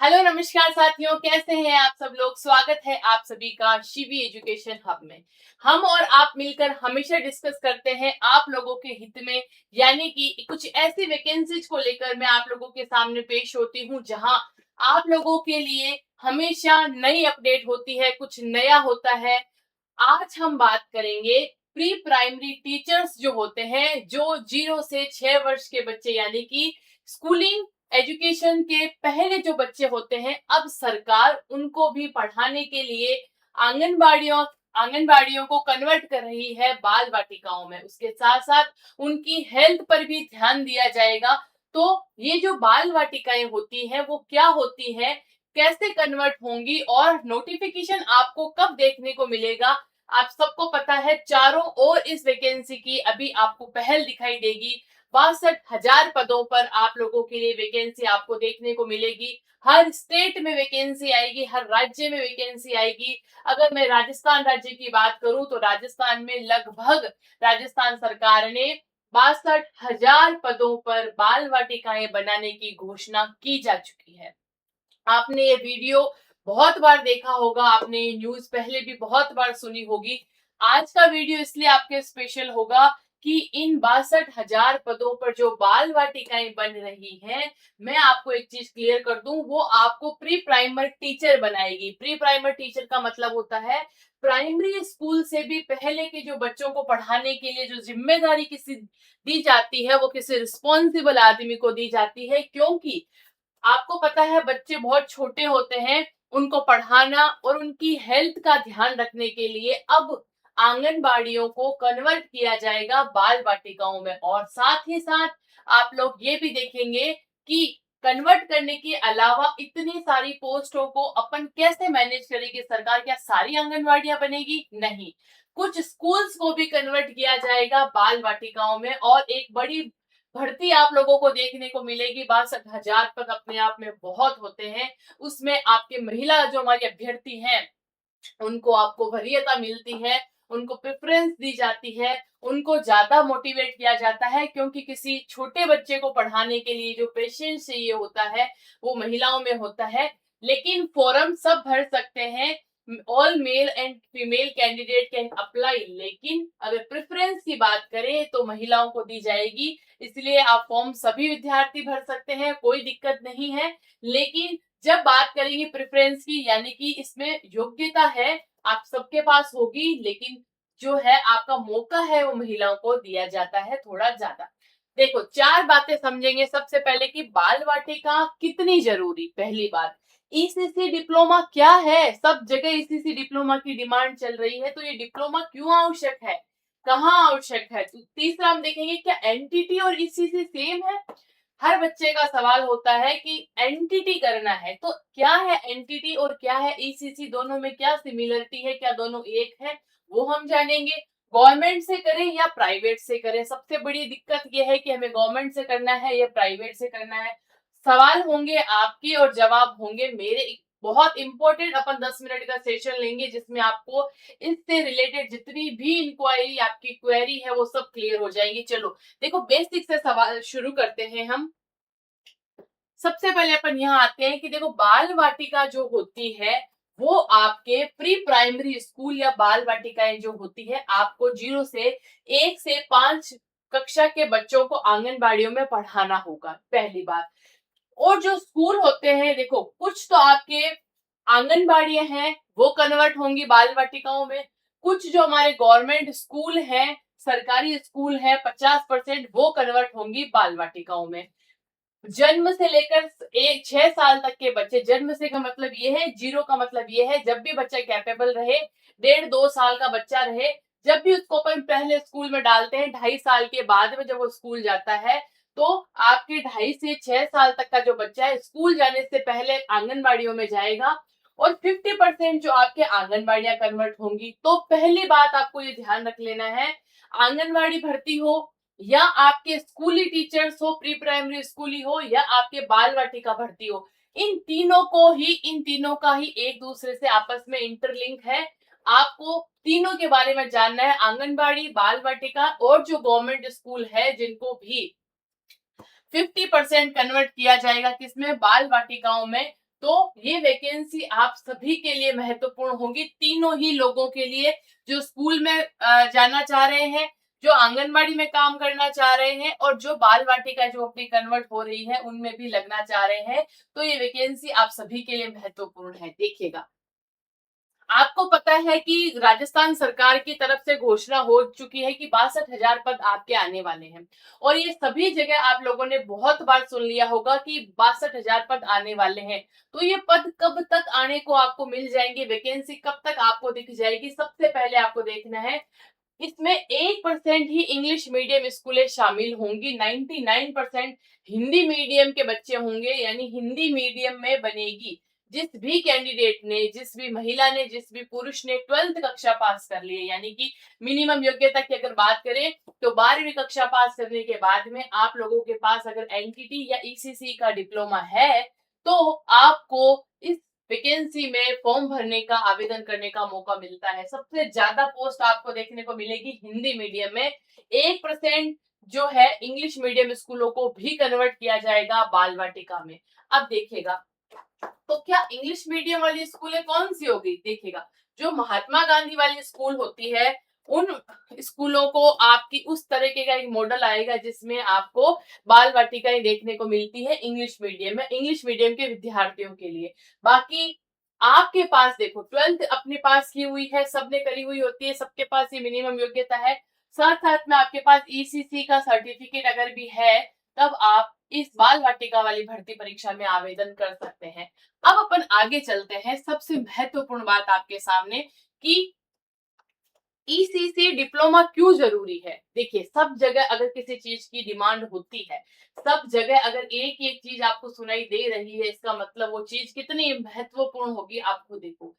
Hello नमस्कार साथियों, कैसे हैं आप सब लोग। स्वागत है आप सभी का शिवी एजुकेशन हब में। हम और आप मिलकर हमेशा डिस्कस करते हैं आप लोगों के हित में, यानी कि कुछ ऐसी वैकेंसीज को लेकर मैं आप लोगों के सामने पेश होती हूं जहां आप लोगों के लिए हमेशा नई अपडेट होती है, कुछ नया होता है। आज हम बात करेंगे प्री प्राइमरी टीचर्स जो होते हैं, जो 0 से 6 वर्ष के बच्चे यानी कि स्कूलिंग एजुकेशन के पहले जो बच्चे होते हैं, अब सरकार उनको भी पढ़ाने के लिए आंगनबाड़ियों आंगनबाड़ियों को कन्वर्ट कर रही है बाल वाटिकाओं में। उसके साथ साथ उनकी हेल्थ पर भी ध्यान दिया जाएगा। तो ये जो बाल वाटिकाएं होती हैं वो क्या होती है, कैसे कन्वर्ट होंगी और नोटिफिकेशन आपको कब देखने को मिलेगा, आप सबको पता है। चारों ओर इस वैकेंसी की अभी आपको पहल दिखाई देगी। 62,000 पदों पर आप लोगों के लिए वैकेंसी आपको देखने को मिलेगी। हर स्टेट में वैकेंसी आएगी, हर राज्य में वैकेंसी आएगी। अगर मैं राजस्थान राज्य की बात करूं तो राजस्थान में लगभग राजस्थान सरकार ने 62,000 पदों पर बाल वाटिकाएं बनाने की घोषणा की जा चुकी है। आपने ये वीडियो बहुत बार देखा होगा, आपने ये न्यूज पहले भी बहुत बार सुनी होगी। आज का वीडियो इसलिए आपके स्पेशल होगा कि इन 62,000 पदों पर जो बाल वाटिकाएं बन रही हैं, मैं आपको एक चीज क्लियर कर दूं, वो आपको प्री प्राइमर टीचर बनाएगी। प्री प्राइमर टीचर का मतलब होता है प्राइमरी स्कूल से भी पहले के जो बच्चों को पढ़ाने के लिए जो जिम्मेदारी किसी दी जाती है, वो किसी रिस्पॉन्सिबल आदमी को दी जाती है। क्योंकि आपको पता है बच्चे बहुत छोटे होते हैं, उनको पढ़ाना और उनकी हेल्थ का ध्यान रखने के लिए अब आंगनबाड़ियों को कन्वर्ट किया जाएगा बाल वाटिकाओं में। और साथ ही साथ आप लोग ये भी देखेंगे कि कन्वर्ट करने के अलावा इतनी सारी पोस्टों को अपन कैसे मैनेज करेगी सरकार। क्या सारी आंगनबाड़ियां बनेगी? नहीं, कुछ स्कूल्स को भी कन्वर्ट किया जाएगा बाल वाटिकाओं में। और एक बड़ी भर्ती आप लोगों को देखने को मिलेगी। 62,000 पद अपने आप में बहुत होते हैं। उसमें आपके महिला जो हमारी अभ्यर्थी हैं, उनको आपको वरीयता मिलती है, उनको प्रेफरेंस दी जाती है, उनको ज्यादा मोटिवेट किया जाता है। क्योंकि किसी छोटे बच्चे को पढ़ाने के लिए जो पेशेंस चाहिए होता है, वो महिलाओं में होता है। लेकिन फॉर्म सब भर सकते हैं, all male and female candidate can apply. लेकिन अगर प्रेफरेंस की बात करें तो महिलाओं को दी जाएगी। इसलिए आप फॉर्म सभी विद्यार्थी भर सकते हैं, कोई दिक्कत नहीं है। लेकिन जब बात करेंगे प्रेफरेंस की, यानी कि इसमें योग्यता है आप सबके पास होगी, लेकिन जो है आपका मौका है वो महिलाओं को दिया जाता है थोड़ा ज्यादा। देखो, चार बातें समझेंगे। सबसे पहले कि बाल वाटिका कितनी जरूरी। पहली बात, ईसीसी डिप्लोमा क्या है। सब जगह ईसीसी डिप्लोमा की डिमांड चल रही है, तो ये डिप्लोमा क्यों आवश्यक है, कहाँ आवश्यक है। तो तीसरा हम देखेंगे क्या एनटीटी और ईसीसी सेम है। हर बच्चे का सवाल होता है कि एनटीटी करना है तो क्या है एनटीटी और क्या है ईसीसी, दोनों में क्या सिमिलरिटी है, क्या दोनों एक है, वो हम जानेंगे। गवर्नमेंट से करें या प्राइवेट से करें, सबसे बड़ी दिक्कत यह है कि हमें गवर्नमेंट से करना है या प्राइवेट से करना है। सवाल होंगे आपके और जवाब होंगे मेरे। बहुत इंपॉर्टेंट अपन 10 मिनट का सेशन लेंगे जिसमें आपको इससे रिलेटेड जितनी भी इंक्वायरी आपकी क्वेरी है वो सब क्लियर हो जाएंगी। चलो देखो, बेसिक से सवाल शुरू करते हैं हम। सबसे पहले अपन यहाँ आते हैं कि देखो, बाल वाटिका जो होती है वो आपके प्री प्राइमरी स्कूल या बाल वाटिकाएं जो होती है, आपको 0 से 1 से 5 कक्षा के बच्चों को आंगनबाड़ियों में पढ़ाना होगा, पहली बात। और जो स्कूल होते हैं, देखो कुछ तो आपके आंगनबाड़ियां हैं वो कन्वर्ट होंगी बाल वाटिकाओं में। कुछ जो हमारे गवर्नमेंट स्कूल हैं, सरकारी स्कूल है, 50% वो कन्वर्ट होंगी बाल वाटिकाओं में। जन्म से लेकर 6 साल तक के बच्चे, जन्म से का मतलब ये है, 0 का मतलब ये है जब भी बच्चा कैपेबल रहे, 1.5-2 साल का बच्चा रहे, जब भी उसको अपन पहले स्कूल में डालते हैं, 2.5 साल के बाद में जब वो स्कूल जाता है, तो आपके 2.5 से 6 साल तक का जो बच्चा है स्कूल जाने से पहले आंगनबाड़ियों में जाएगा। और 50% जो आपके आंगनबाड़ियां कन्वर्ट होंगी। तो पहली बात आपको ये ध्यान रख लेना है, आंगनबाड़ी भर्ती हो या आपके स्कूली टीचर्स हो, प्री प्राइमरी स्कूली हो या आपके बाल वाटिका भर्ती हो, इन तीनों का ही एक दूसरे से आपस में इंटरलिंक है। आपको तीनों के बारे में जानना है, आंगनबाड़ी, बाल वाटिका और जो गवर्नमेंट स्कूल है, जिनको भी 50% कन्वर्ट किया जाएगा किसमें, बाल वाटिकाओं में। तो ये वैकेंसी आप सभी के लिए महत्वपूर्ण होगी, तीनों ही लोगों के लिए, जो स्कूल में जाना चाह रहे हैं, जो आंगनबाड़ी में काम करना चाह रहे हैं और जो बाल वाटिका जो अपनी कन्वर्ट हो रही है उनमें भी लगना चाह रहे हैं। तो ये वैकेंसी आप सभी के लिए महत्वपूर्ण है। देखिएगा, आपको पता है कि राजस्थान सरकार की तरफ से घोषणा हो चुकी है कि 62,000 पद आपके आने वाले हैं, और ये सभी जगह आप लोगों ने बहुत बार सुन लिया होगा कि 62,000 पद आने वाले हैं। तो ये पद कब तक आने को आपको मिल जाएंगे, वैकेंसी कब तक आपको दिख जाएगी, सबसे पहले आपको देखना है। इसमें 1% ही इंग्लिश मीडियम स्कूलें शामिल होंगी, 99% हिंदी मीडियम के बच्चे होंगे, यानी हिंदी मीडियम में बनेगी। जिस भी कैंडिडेट ने, जिस भी महिला ने, जिस भी पुरुष ने 12th कक्षा पास कर ली है, यानी कि मिनिमम योग्यता की अगर बात करें तो 12वीं कक्षा पास करने के बाद में आप लोगों के पास अगर एनटीटी या ईसीसी का डिप्लोमा है तो आपको इस वैकेंसी में फॉर्म भरने का, आवेदन करने का मौका मिलता है। सबसे ज्यादा पोस्ट आपको देखने को मिलेगी हिंदी मीडियम में। 1% जो है इंग्लिश मीडियम स्कूलों को भी कन्वर्ट किया जाएगा बाल वाटिका में। अब देखिएगा, तो क्या इंग्लिश मीडियम वाली स्कूलें कौन सी होगी? देखिएगा, जो महात्मा गांधी वाली स्कूल होती है उन स्कूलों को आपकी उस तरीके का एक मॉडल आएगा जिसमें आपको बाल वाटिकाएं देखने को मिलती है इंग्लिश मीडियम में, इंग्लिश मीडियम के विद्यार्थियों के लिए। बाकी आपके पास देखो 12th अपने पास की हुई है, सबने करी हुई होती है, सबके पास ये मिनिमम योग्यता है। साथ साथ में आपके पास ईसीसी का सर्टिफिकेट अगर भी है तब आप इस बाल वाटिका वाली भर्ती परीक्षा में आवेदन कर सकते हैं। अब अपन आगे चलते हैं, सबसे महत्वपूर्ण बात आपके सामने कि ईसीसी डिप्लोमा क्यों जरूरी है। देखिए, सब जगह अगर किसी चीज की डिमांड होती है, सब जगह अगर एक एक चीज आपको सुनाई दे रही है, इसका मतलब वो चीज कितनी महत्वपूर्ण होगी आपको देखो।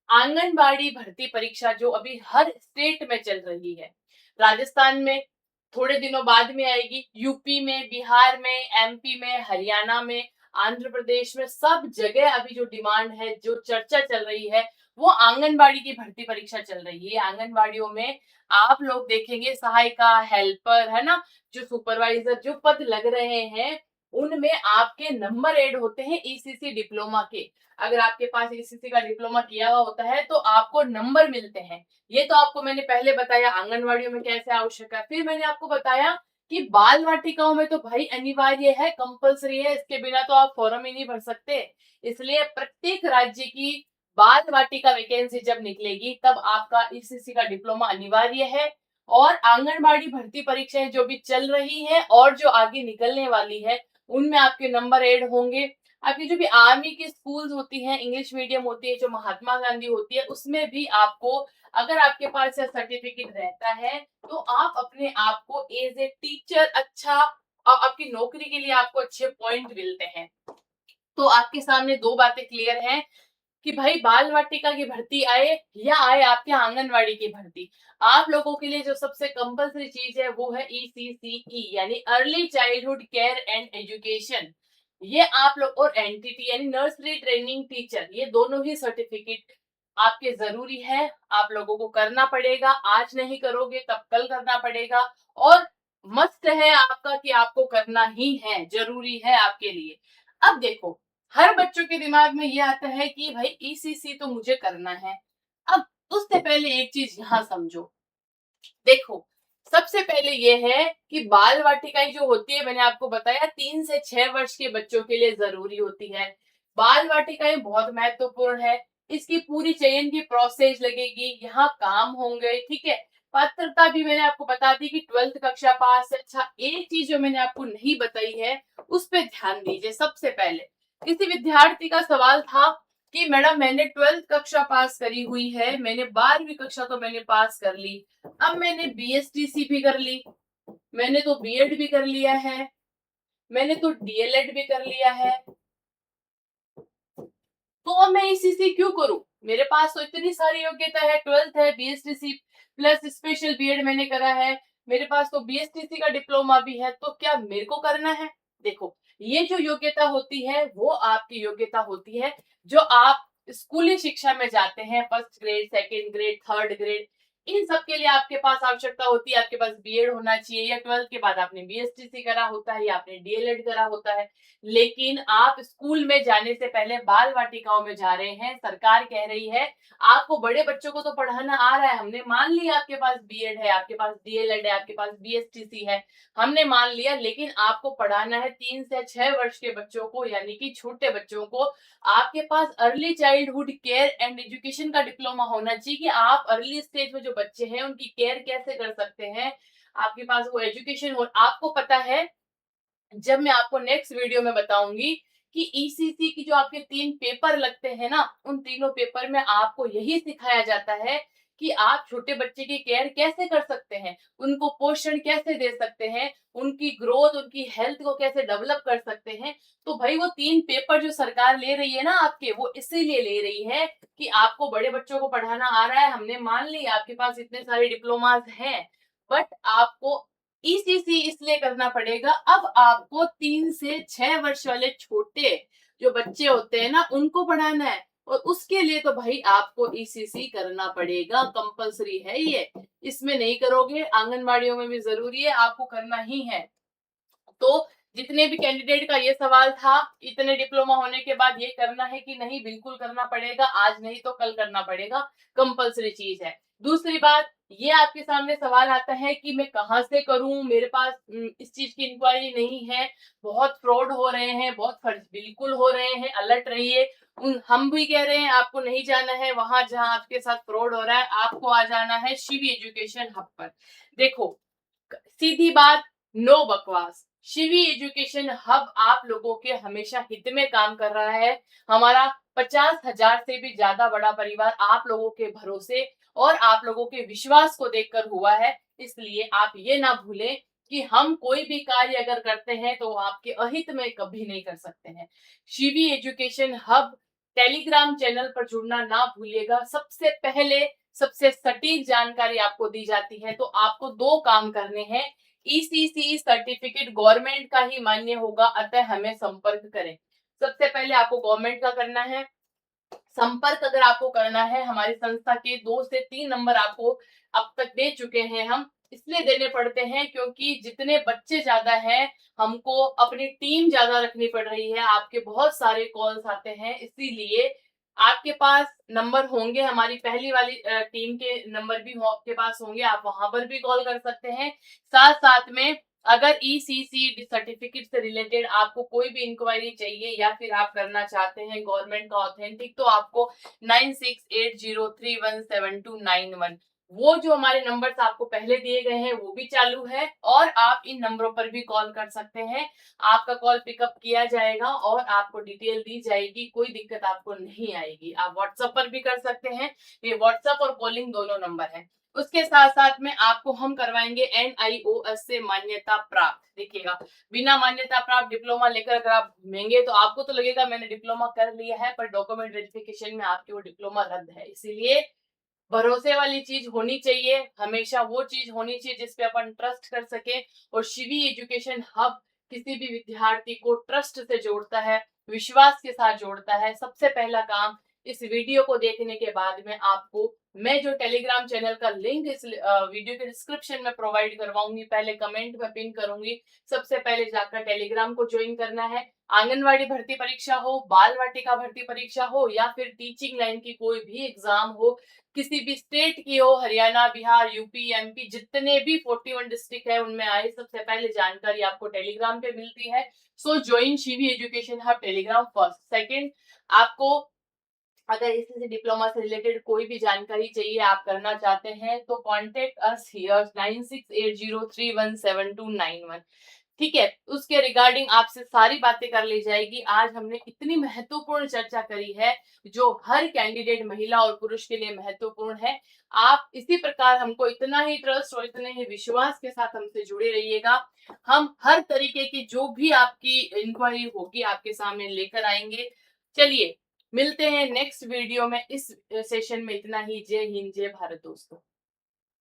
आंगनबाड़ी भर्ती परीक्षा जो अभी हर स्टेट में चल रही है, राजस्थान में थोड़े दिनों बाद में आएगी, यूपी में, बिहार में, एमपी में, हरियाणा में, आंध्र प्रदेश में, सब जगह अभी जो डिमांड है, जो चर्चा चल रही है, वो आंगनबाड़ी की भर्ती परीक्षा चल रही है। आंगनबाड़ियों में आप लोग देखेंगे सहायिका, हेल्पर, है ना, जो सुपरवाइजर जो पद लग रहे हैं उनमें आपके नंबर ऐड होते हैं ईसीसी डिप्लोमा के। अगर आपके पास ईसीसी का डिप्लोमा किया हुआ होता है तो आपको नंबर मिलते हैं। ये तो आपको मैंने पहले बताया आंगनवाड़ियों में कैसे आवश्यक है। फिर मैंने आपको बताया कि बाल वाटिकाओं में तो भाई अनिवार्य है, कंपलसरी है, इसके बिना तो आप फॉर्म ही नहीं भर सकते। इसलिए प्रत्येक राज्य की बाल वाटिका वैकेंसी जब निकलेगी तब आपका ईसीसी का डिप्लोमा अनिवार्य है। और आंगनबाड़ी भर्ती परीक्षाएं जो भी चल रही है और जो आगे निकलने वाली है उनमें आपके नंबर ऐड होंगे। आपकी जो भी आर्मी की स्कूल्स होती हैं, इंग्लिश मीडियम होती है, जो महात्मा गांधी होती है, उसमें भी आपको अगर आपके पास यह सर्टिफिकेट रहता है तो आप अपने आप को एज ए टीचर अच्छा, और आपकी नौकरी के लिए आपको अच्छे पॉइंट मिलते हैं। तो आपके सामने दो बातें क्लियर हैं कि भाई बाल वाटिका की भर्ती आए या आए आपके आंगनवाड़ी की भर्ती, आप लोगों के लिए जो सबसे कंपलसरी चीज है वो है ईसीसीई, यानी early childhood care and education. ये आप लोग, और एनटीटी यानी नर्सरी ट्रेनिंग टीचर, ये दोनों ही सर्टिफिकेट आपके जरूरी है, आप लोगों को करना पड़ेगा। आज नहीं करोगे तब कल करना पड़ेगा, और मस्ट है आपका कि आपको करना ही है, जरूरी है आपके लिए। अब देखो, हर बच्चों के दिमाग में ये आता है कि भाई ईसीसी तो मुझे करना है। अब उससे पहले एक चीज यहाँ समझो, देखो, सबसे पहले ये है कि बाल वाटिकाएं जो होती है, मैंने आपको बताया 3 से 6 वर्ष के बच्चों के लिए जरूरी होती है। बाल वाटिकाएं बहुत महत्वपूर्ण है, इसकी पूरी चयन की प्रोसेस लगेगी, यहाँ काम होंगे, ठीक है। पात्रता भी मैंने आपको बता दी कि 12th कक्षा पास है। अच्छा, एक चीज जो मैंने आपको नहीं बताई है उस पर ध्यान दीजिए। सबसे पहले किसी विद्यार्थी का सवाल था कि मैडम मैंने 12th कक्षा पास करी हुई है, मैंने 12वीं कक्षा तो मैंने पास कर ली, अब मैंने बीएसटीसी भी कर ली, मैंने तो बीएड भी कर लिया है, मैंने तो डीएलएड भी कर लिया है, तो अब मैं ईसीसी क्यों करूं? मेरे पास तो इतनी सारी योग्यता है, 12th है, बीएसटीसी प्लस स्पेशल बीएड मैंने करा है, मेरे पास तो बीएसटीसी का डिप्लोमा भी है, तो क्या मेरे को करना है? देखो, ये जो योग्यता होती है वो आपकी योग्यता होती है जो आप स्कूली शिक्षा में जाते हैं, first grade, second grade, third grade, इन सब के लिए आपके पास आवश्यकता होती है, आपके पास बीएड होना चाहिए या 12th के बाद आपने बीएसटीसी करा होता है या आपने डीएलएड करा होता है। लेकिन आप स्कूल में जाने से पहले बाल वाटिकाओं में जा रहे हैं, सरकार कह रही है आपको बड़े बच्चों को तो पढ़ाना आ रहा है, हमने मान लिया आपके पास बीएड है, आपके पास डीएलएड है, आपके पास बीएसटीसी है, हमने मान लिया, लेकिन आपको पढ़ाना है 3 से 6 वर्ष के बच्चों को, यानी कि छोटे बच्चों को। आपके पास early childhood care and education का डिप्लोमा होना चाहिए कि आप अर्ली स्टेज में जो बच्चे हैं उनकी केयर कैसे कर सकते हैं, आपके पास वो एजुकेशन हो। आपको पता है, जब मैं आपको नेक्स्ट वीडियो में बताऊंगी कि ईसीसी की जो आपके 3 पेपर लगते हैं ना, उन तीनों पेपर में आपको यही सिखाया जाता है कि आप छोटे बच्चे की केयर कैसे कर सकते हैं, उनको पोषण कैसे दे सकते हैं, उनकी ग्रोथ, उनकी हेल्थ को कैसे डेवलप कर सकते हैं। तो भाई वो 3 पेपर जो सरकार ले रही है ना आपके, वो इसीलिए ले रही है कि आपको बड़े बच्चों को पढ़ाना आ रहा है, हमने मान लिया आपके पास इतने सारे डिप्लोमास हैं, बट आपको ईसीसी इसलिए करना पड़ेगा। अब आपको 3 से 6 वर्ष वाले छोटे जो बच्चे होते हैं ना, उनको पढ़ाना है, और उसके लिए तो भाई आपको ईसीसी करना पड़ेगा, कंपलसरी है ये। इसमें नहीं करोगे, आंगनबाड़ियों में भी जरूरी है, आपको करना ही है। तो जितने भी कैंडिडेट का ये सवाल था, इतने डिप्लोमा होने के बाद ये करना है कि नहीं, बिल्कुल करना पड़ेगा, आज नहीं तो कल करना पड़ेगा, कंपलसरी चीज है। दूसरी बात, ये आपके सामने सवाल आता है कि मैं कहाँ से करूं, मेरे पास इस चीज की इंक्वायरी नहीं है, बहुत फ्रॉड हो रहे हैं, बहुत फर्ज बिल्कुल हो रहे हैं, अलर्ट रहिए। हम भी कह रहे हैं आपको नहीं जाना है वहां जहां आपके साथ फ्रॉड हो रहा है, आपको आ जाना है शिवी एजुकेशन हब पर। देखो, सीधी बात, नो बकवास, शिवी एजुकेशन हब आप लोगों के हमेशा हित में काम कर रहा है। हमारा 50,000 से भी ज्यादा बड़ा परिवार आप लोगों के भरोसे और आप लोगों के विश्वास को देखकर हुआ है। इसलिए आप ये ना भूलें कि हम कोई भी कार्य अगर करते हैं तो आपके अहित में कभी नहीं कर सकते हैं। Shivi education hub Telegram channel पर जुड़ना ना भूलिएगा। सबसे पहले सबसे सटीक जानकारी आपको दी जाती है, तो आपको 2 काम करने हैं। ईसीसी सर्टिफिकेट गवर्नमेंट का ही मान्य होगा, अतः हमें संपर्क करें। सबसे पहले आपको गवर्नमेंट का करना है। संपर्क अगर आपको करना है, हमारी संस्था के 2 से 3 नंबर आपको अब तक दे चुके हैं। हम इसलिए देने पड़ते हैं क्योंकि जितने बच्चे ज्यादा हैं, हमको अपनी टीम ज्यादा रखनी पड़ रही है, आपके बहुत सारे कॉल्स आते हैं, इसीलिए आपके पास नंबर होंगे, हमारी पहली वाली टीम के नंबर भी आपके पास होंगे, आप वहां पर भी कॉल कर सकते हैं। साथ साथ में अगर ईसीसी सर्टिफिकेट से रिलेटेड आपको कोई भी इंक्वायरी चाहिए या फिर आप करना चाहते हैं गवर्नमेंट का ऑथेंटिक, तो आपको 9680317291, वो जो हमारे नंबर्स आपको पहले दिए गए हैं वो भी चालू है, और आप इन नंबरों पर भी कॉल कर सकते हैं। आपका कॉल पिकअप किया जाएगा और आपको डिटेल दी जाएगी, कोई दिक्कत आपको नहीं आएगी। आप व्हाट्सएप पर भी कर सकते हैं, ये व्हाट्सएप और कॉलिंग दोनों नंबर है। उसके साथ साथ में आपको हम करवाएंगे NIOS से मान्यता प्राप्त। देखिएगा, बिना मान्यता प्राप्त डिप्लोमा लेकर अगर आप घूमेंगे तो आपको तो लगेगा मैंने डिप्लोमा कर लिया है, पर डॉक्यूमेंट वेरिफिकेशन में आपकी वो डिप्लोमा रद्द है। इसीलिए भरोसे वाली चीज होनी चाहिए, हमेशा वो चीज होनी चाहिए जिसपे अपन ट्रस्ट कर सके। और शिवी एजुकेशन हब किसी भी विद्यार्थी को ट्रस्ट से जोड़ता है, विश्वास के साथ जोड़ता है। सबसे पहला काम, इस वीडियो को देखने के बाद में आपको मैं जो टेलीग्राम चैनल का लिंक इस वीडियो के डिस्क्रिप्शन में प्रोवाइड करवाऊंगी, पहले कमेंट में पिन करूंगी, सबसे पहले जाकर टेलीग्राम को ज्वाइन करना है। आंगनवाड़ी भर्ती परीक्षा हो, बाल वाटिका भर्ती परीक्षा हो, या फिर टीचिंग लाइन की कोई भी एग्जाम हो, किसी भी स्टेट की हो, हरियाणा, बिहार, यूपी, एमपी, जितने भी 41 डिस्ट्रिक्ट है उनमें आए, सबसे पहले जानकारी आपको टेलीग्राम पे मिलती है। सो join Shivi education hub Telegram first. Second, आपको अगर इसी से डिप्लोमा से रिलेटेड कोई भी जानकारी चाहिए, आप करना चाहते हैं, तो कॉन्टेक्ट अस हियर 9680317291। ठीक है, उसके रिगार्डिंग आपसे सारी बातें कर ली जाएगी। आज हमने इतनी महत्वपूर्ण चर्चा करी है जो हर कैंडिडेट महिला और पुरुष के लिए महत्वपूर्ण है। आप इसी प्रकार हमको इतना ही ट्रस्ट और इतने ही विश्वास के साथ हमसे जुड़े रहिएगा। हम हर तरीके की जो भी आपकी इंक्वायरी होगी आपके सामने लेकर आएंगे। चलिए, मिलते हैं नेक्स्ट वीडियो में। इस सेशन में इतना ही। जय हिंद, जय भारत दोस्तों।